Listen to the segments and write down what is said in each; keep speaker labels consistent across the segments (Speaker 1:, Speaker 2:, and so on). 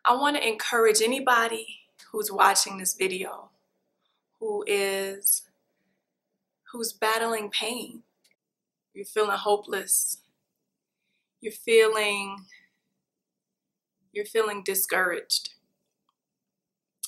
Speaker 1: I want to encourage anybody who's watching this video who's battling pain. You're feeling hopeless. You're feeling discouraged.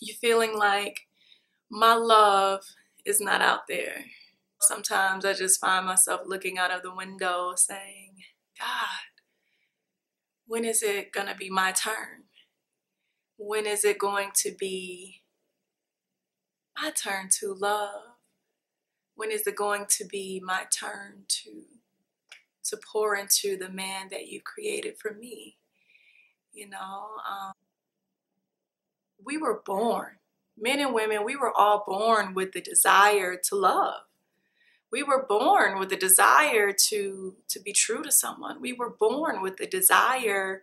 Speaker 1: You're feeling like my love is not out there. Sometimes I just find myself looking out of the window saying, God, when is it gonna be my turn? When is it going to be my turn to love? When is it going to be my turn to pour into the man that you've created for me? You know, we were born, men and women, we were all born with the desire to love. We were born with the desire to be true to someone. We were born with the desire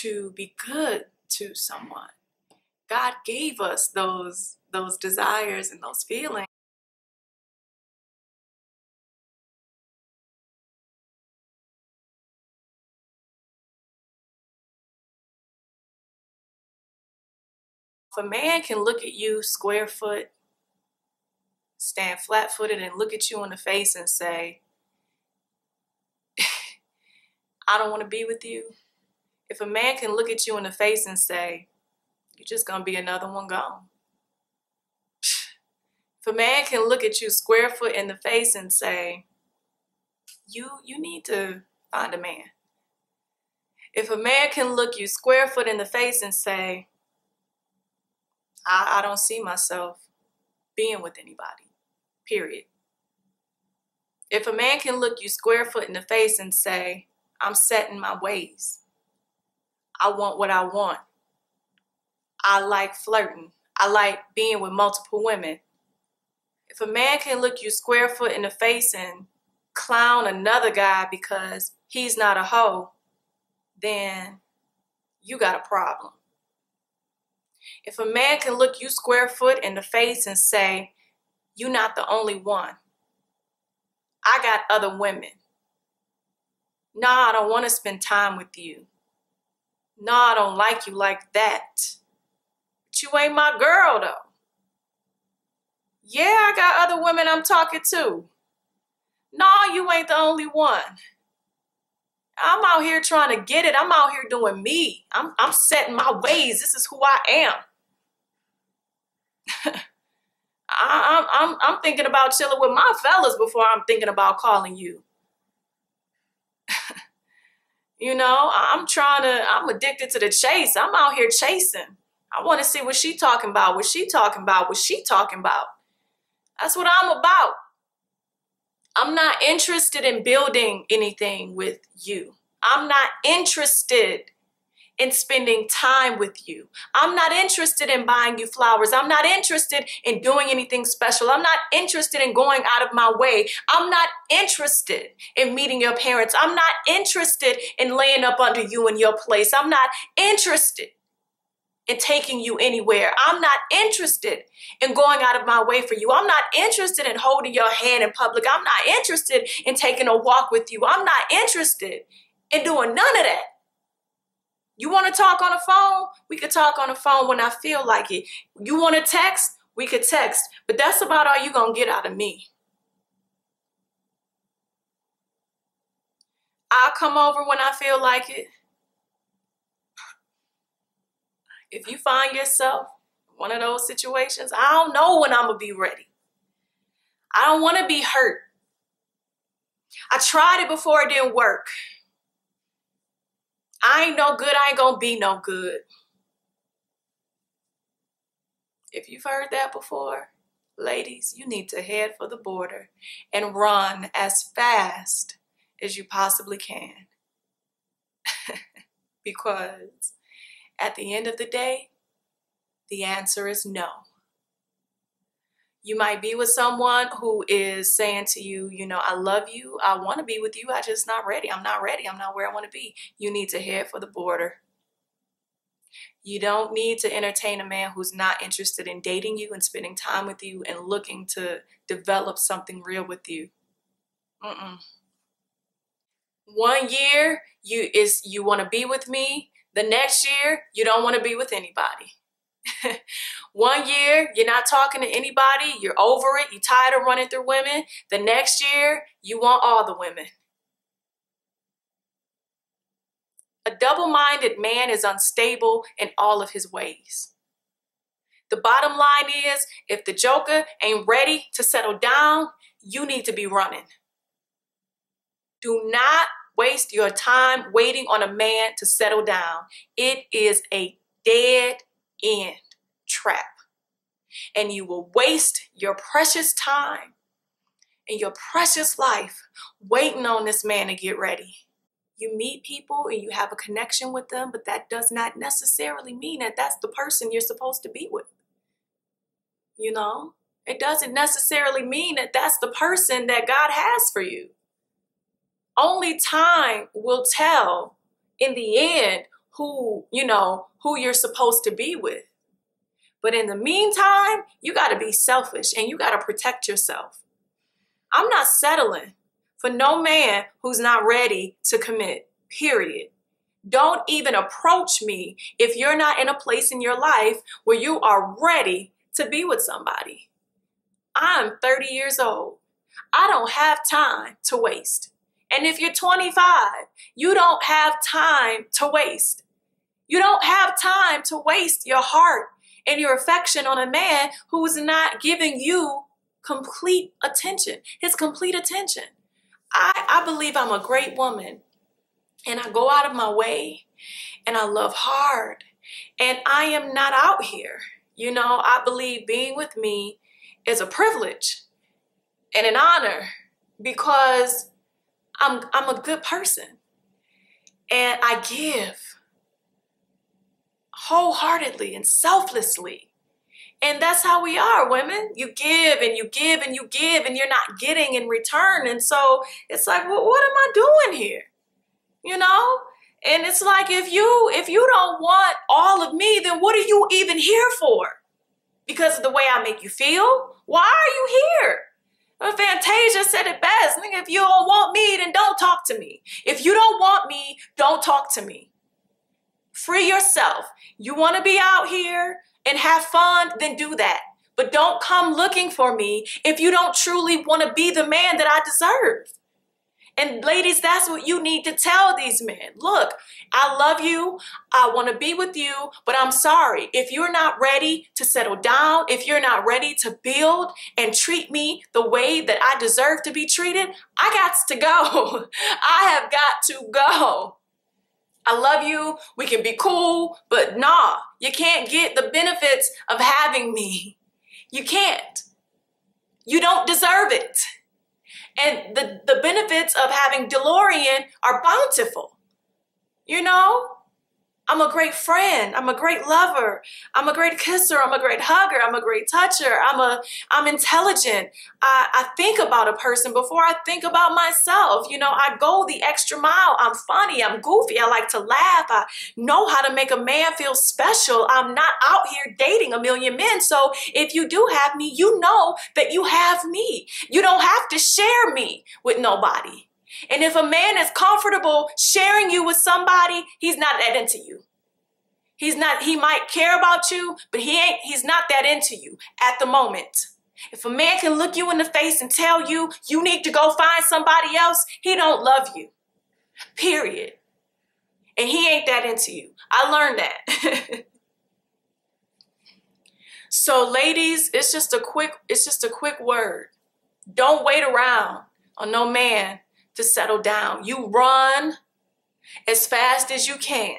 Speaker 1: to be good to someone. God gave us those desires and those feelings. If a man can look at you square foot, stand flat-footed and look at you in the face and say, I don't want to be with you. If a man can look at you in the face and say, you're just going to be another one gone. If a man can look at you square foot in the face and say, you need to find a man. If a man can look you square foot in the face and say, I don't see myself being with anybody, period. If a man can look you square foot in the face and say, I'm set in my ways. I want what I want. I like flirting. I like being with multiple women. If a man can look you square foot in the face and clown another guy because he's not a hoe, then you got a problem. If a man can look you square foot in the face and say, you're not the only one. I got other women. No, I don't want to spend time with you. No, I don't like you like that. But you ain't my girl though. Yeah, I got other women I'm talking to. No, you ain't the only one. I'm out here trying to get it. I'm out here doing me. I'm setting my ways. This is who I am. I'm thinking about chilling with my fellas before I'm thinking about calling you. You know, I'm addicted to the chase. I'm out here chasing. I want to see what she talking about, what she talking about, what she talking about. That's what I'm about. I'm not interested in building anything with you. I'm not interested in spending time with you. I'm not interested in buying you flowers. I'm not interested in doing anything special. I'm not interested in going out of my way. I'm not interested in meeting your parents. I'm not interested in laying up under you in your place. I'm not interested in taking you anywhere. I'm not interested in going out of my way for you. I'm not interested in holding your hand in public. I'm not interested in taking a walk with you. I'm not interested in doing none of that. You want to talk on the phone? We could talk on the phone when I feel like it. You want to text? We could text. But that's about all you're going to get out of me. I'll come over when I feel like it. If you find yourself in one of those situations, I don't know when I'm going to be ready. I don't want to be hurt. I tried it before it didn't work. I ain't no good. I ain't going to be no good. If you've heard that before, ladies, you need to head for the border and run as fast as you possibly can. Because at the end of the day, the answer is no. You might be with someone who is saying to you, you know, I love you. I want to be with you. I'm just not ready. I'm not ready. I'm not where I want to be. You need to head for the border. You don't need to entertain a man who's not interested in dating you and spending time with you and looking to develop something real with you. 1 year, you want to be with me. The next year, you don't want to be with anybody. 1 year, you're not talking to anybody. You're over it. You're tired of running through women. The next year, you want all the women. A double-minded man is unstable in all of his ways. The bottom line is, if the joker ain't ready to settle down, you need to be running. Do not waste your time waiting on a man to settle down. It is a dead end trap. And you will waste your precious time and your precious life waiting on this man to get ready. You meet people and you have a connection with them, but that does not necessarily mean that that's the person you're supposed to be with. You know, it doesn't necessarily mean that that's the person that God has for you. Only time will tell in the end who you're supposed to be with. But in the meantime, you got to be selfish and you got to protect yourself. I'm not settling for no man who's not ready to commit, period. Don't even approach me if you're not in a place in your life where you are ready to be with somebody. I'm 30 years old. I don't have time to waste. And if you're 25, you don't have time to waste. You don't have time to waste your heart and your affection on a man who's not giving you complete attention, his complete attention. I believe I'm a great woman and I go out of my way and I love hard and I am not out here. You know, I believe being with me is a privilege and an honor because I'm a good person and I give wholeheartedly and selflessly. And that's how we are, women. You give and you give and you give and you're not getting in return. And so it's like, well, what am I doing here? You know? And it's like, if you don't want all of me, then what are you even here for? Because of the way I make you feel? Why are you here? Well, Fantasia said it best. If you don't want me, then don't talk to me. If you don't want me, don't talk to me. Free yourself. You want to be out here and have fun, then do that. But don't come looking for me if you don't truly want to be the man that I deserve. And ladies, that's what you need to tell these men. Look, I love you. I want to be with you, but I'm sorry. If you're not ready to settle down, if you're not ready to build and treat me the way that I deserve to be treated, I got to go. I have got to go. I love you. We can be cool, but nah, you can't get the benefits of having me. You can't. You don't deserve it. And the benefits of having DeLaurian are bountiful. You know, I'm a great friend. I'm a great lover. I'm a great kisser. I'm a great hugger. I'm a great toucher. I'm intelligent. I think about a person before I think about myself. You know, I go the extra mile. I'm funny. I'm goofy. I like to laugh. I know how to make a man feel special. I'm not out here dating a million men. So if you do have me, you know that you have me. You don't have to share me with nobody. And if a man is comfortable sharing you with somebody, he's not that into you. He might care about you, but he's not that into you at the moment. If a man can look you in the face and tell you, you need to go find somebody else, he don't love you. Period. And he ain't that into you. I learned that. So ladies, it's just a quick word. Don't wait around on no man to settle down. You run as fast as you can.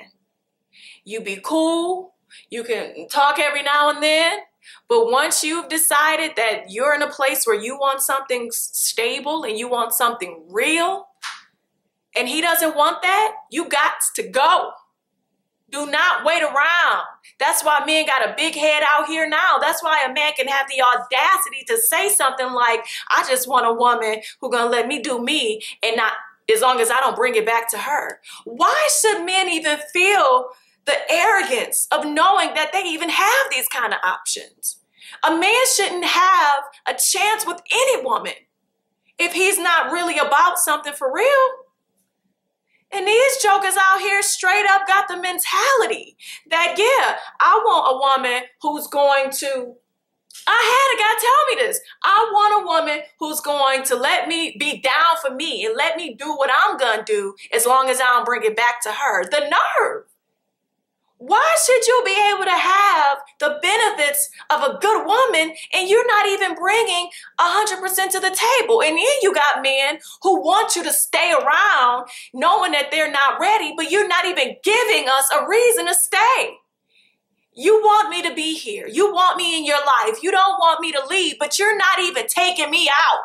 Speaker 1: You be cool. You can talk every now and then. But once you've decided that you're in a place where you want something stable and you want something real, and he doesn't want that, you got to go. Do not wait around. That's why men got a big head out here now. That's why a man can have the audacity to say something like, I just want a woman who's going to let me do me and not as long as I don't bring it back to her. Why should men even feel the arrogance of knowing that they even have these kind of options? A man shouldn't have a chance with any woman if he's not really about something for real. And these jokers out here straight up got the mentality that, yeah, I want a woman who's going to, I had a guy tell me this. I want a woman who's going to let me be down for me and let me do what I'm going to do as long as I don't bring it back to her. The nerve. Why should you be able to have the benefits of a good woman and you're not even bringing 100% to the table? And then you got men who want you to stay around knowing that they're not ready, but you're not even giving us a reason to stay. You want me to be here. You want me in your life. You don't want me to leave, but you're not even taking me out.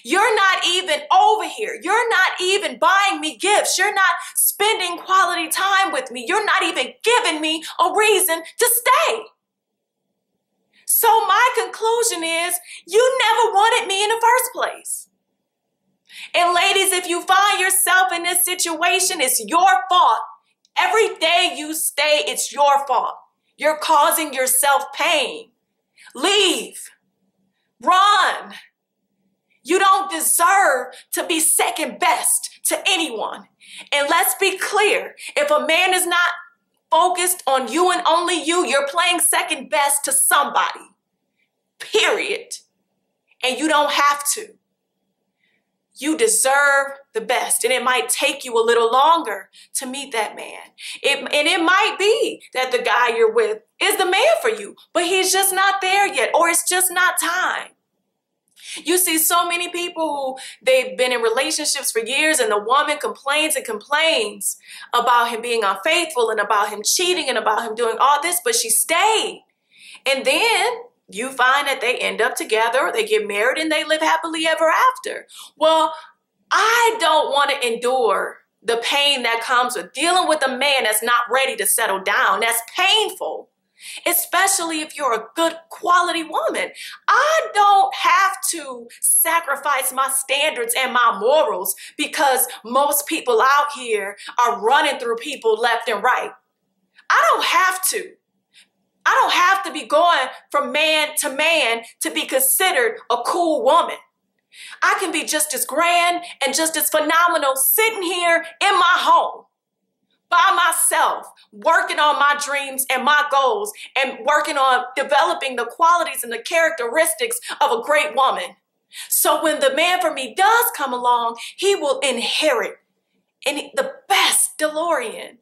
Speaker 1: You're not even over here. You're not even buying me gifts. You're not spending quality time with me. You're not even giving me a reason to stay. So my conclusion is you never wanted me in the first place. And ladies, if you find yourself in this situation, it's your fault. Every day you stay, it's your fault. You're causing yourself pain. Leave. Run. You don't deserve to be second best to anyone. And let's be clear, if a man is not focused on you and only you, you're playing second best to somebody. Period. And you don't have to. You deserve the best. And it might take you a little longer to meet that man. And it might be that the guy you're with is the man for you, but he's just not there yet, or it's just not time. You see so many people who they've been in relationships for years and the woman complains and complains about him being unfaithful and about him cheating and about him doing all this, but she stayed. And then you find that they end up together, or they get married and they live happily ever after. Well, I don't want to endure the pain that comes with dealing with a man that's not ready to settle down. That's painful. Especially if you're a good quality woman. I don't have to sacrifice my standards and my morals because most people out here are running through people left and right. I don't have to. I don't have to be going from man to be considered a cool woman. I can be just as grand and just as phenomenal sitting here in my home by myself, working on my dreams and my goals and working on developing the qualities and the characteristics of a great woman. So when the man for me does come along, he will inherit the best DeLaurian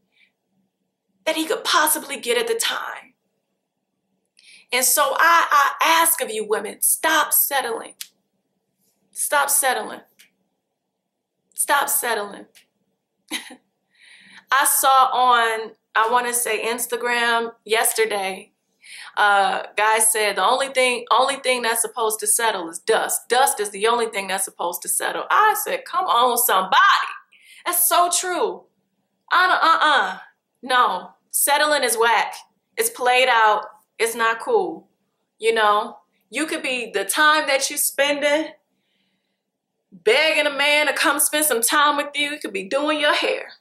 Speaker 1: that he could possibly get at the time. And so I ask of you women, stop settling. Stop settling. Stop settling. I saw on, I want to say Instagram yesterday, guy said the only thing that's supposed to settle is dust. Dust is the only thing that's supposed to settle. I said, come on, somebody. That's so true. No, settling is whack. It's played out. It's not cool. You know, you could be the time that you're spending begging a man to come spend some time with you. You could be doing your hair.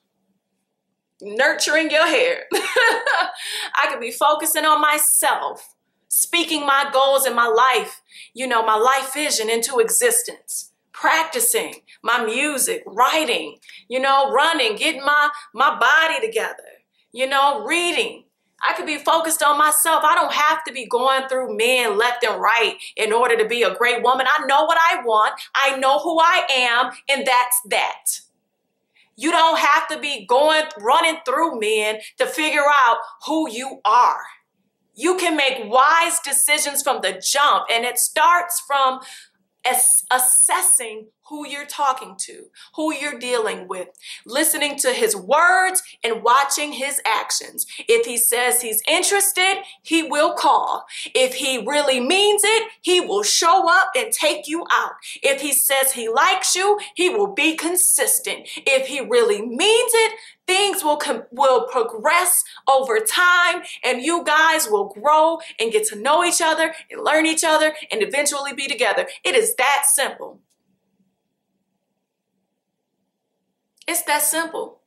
Speaker 1: Nurturing your hair. I could be focusing on myself, speaking my goals in my life, you know, my life vision into existence, practicing my music, writing, you know, running, getting my body together, you know, reading. I could be focused on myself. I don't have to be going through men left and right in order to be a great woman. I know what I want. I know who I am, and that's that. You don't have to be running through men to figure out who you are. You can make wise decisions from the jump, and it starts from assessing who you're talking to, who you're dealing with, listening to his words and watching his actions. If he says he's interested, he will call. If he really means it, he will show up and take you out. If he says he likes you, he will be consistent. If he really means it, things will progress over time, and you guys will grow and get to know each other and learn each other and eventually be together. It is that simple. It's that simple.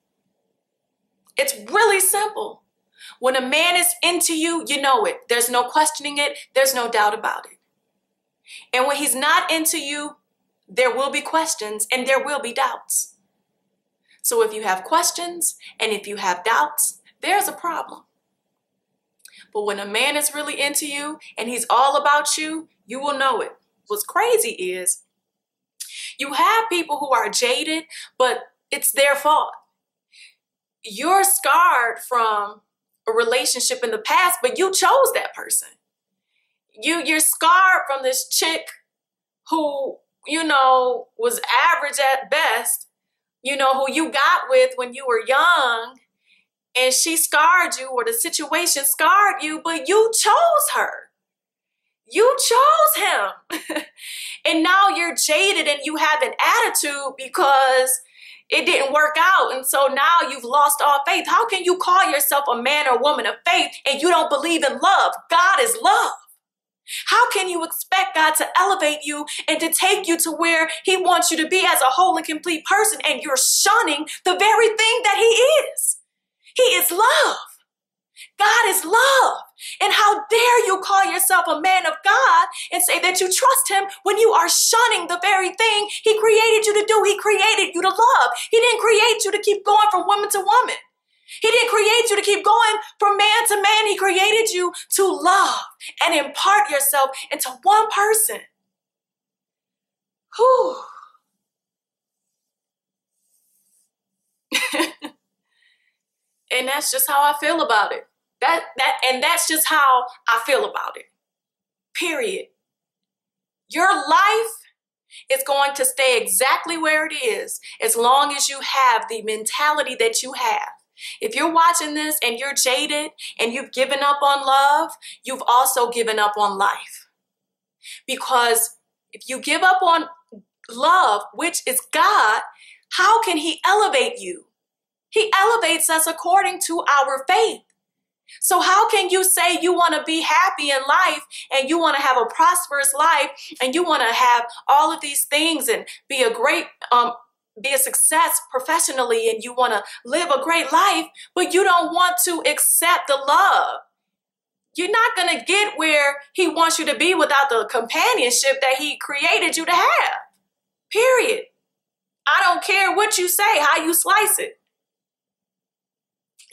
Speaker 1: It's really simple. When a man is into you, you know it. There's no questioning it. There's no doubt about it. And when he's not into you, there will be questions and there will be doubts. So if you have questions and if you have doubts, there's a problem. But when a man is really into you and he's all about you, you will know it. What's crazy is you have people who are jaded, but it's their fault. You're scarred from a relationship in the past, but you chose that person. You're scarred from this chick who, was average at best, who you got with when you were young, and she scarred you, or the situation scarred you, but you chose her. You chose him. And now you're jaded and you have an attitude because it didn't work out. And so now you've lost all faith. How can you call yourself a man or woman of faith and you don't believe in love? God is love. How can you expect God to elevate you and to take you to where he wants you to be as a whole and complete person, and you're shunning the very thing that he is? He is love. God is love. And how dare you call yourself a man of God and say that you trust him when you are shunning the very thing he created you to do? He created you to love. He didn't create you to keep going from woman to woman. He didn't create you to keep going from man to man. He created you to love and impart yourself into one person. Whew. And that's just how I feel about it. And that's just how I feel about it. Period. Your life is going to stay exactly where it is as long as you have the mentality that you have. If you're watching this and you're jaded and you've given up on love, you've also given up on life. Because if you give up on love, which is God, how can he elevate you? He elevates us according to our faith. So how can you say you want to be happy in life and you want to have a prosperous life and you want to have all of these things and be a success professionally and you want to live a great life, but you don't want to accept the love? You're not going to get where he wants you to be without the companionship that he created you to have. Period. I don't care what you say, how you slice it.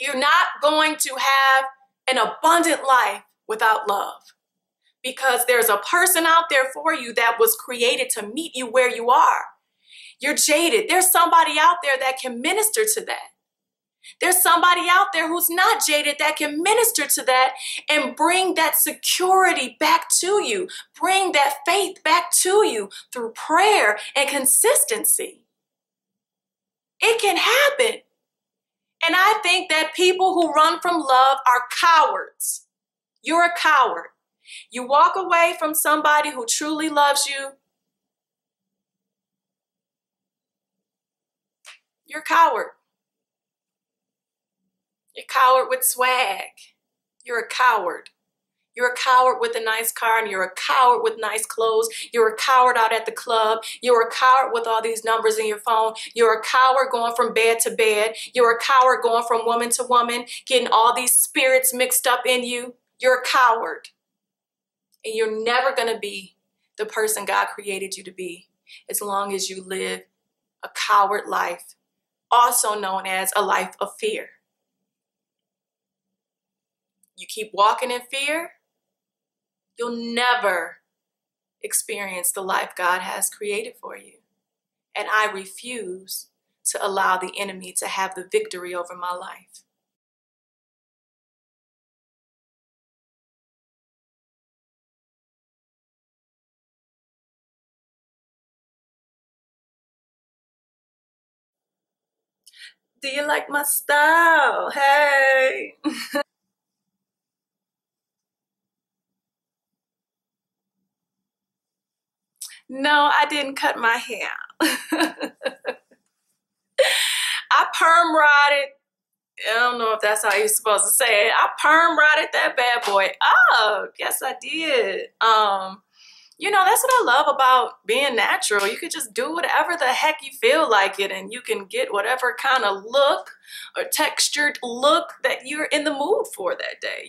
Speaker 1: You're not going to have an abundant life without love, because there's a person out there for you that was created to meet you where you are. You're jaded. There's somebody out there that can minister to that. There's somebody out there who's not jaded that can minister to that and bring that security back to you, bring that faith back to you through prayer and consistency. It can happen. And I think that people who run from love are cowards. You're a coward. You walk away from somebody who truly loves you. You're a coward. You're a coward with swag. You're a coward. You're a coward with a nice car, and you're a coward with nice clothes. You're a coward out at the club. You're a coward with all these numbers in your phone. You're a coward going from bed to bed. You're a coward going from woman to woman, getting all these spirits mixed up in you. You're a coward. And you're never going to be the person God created you to be as long as you live a coward life, also known as a life of fear. You keep walking in fear, you'll never experience the life God has created for you. And I refuse to allow the enemy to have the victory over my life. Do you like my style? Hey. No, I didn't cut my hair. I perm rotted. I don't know if that's how you're supposed to say it. I perm rotted that bad boy. Oh, yes, I did. That's what I love about being natural. You could just do whatever the heck you feel like it, and you can get whatever kind of look or textured look that you're in the mood for that day,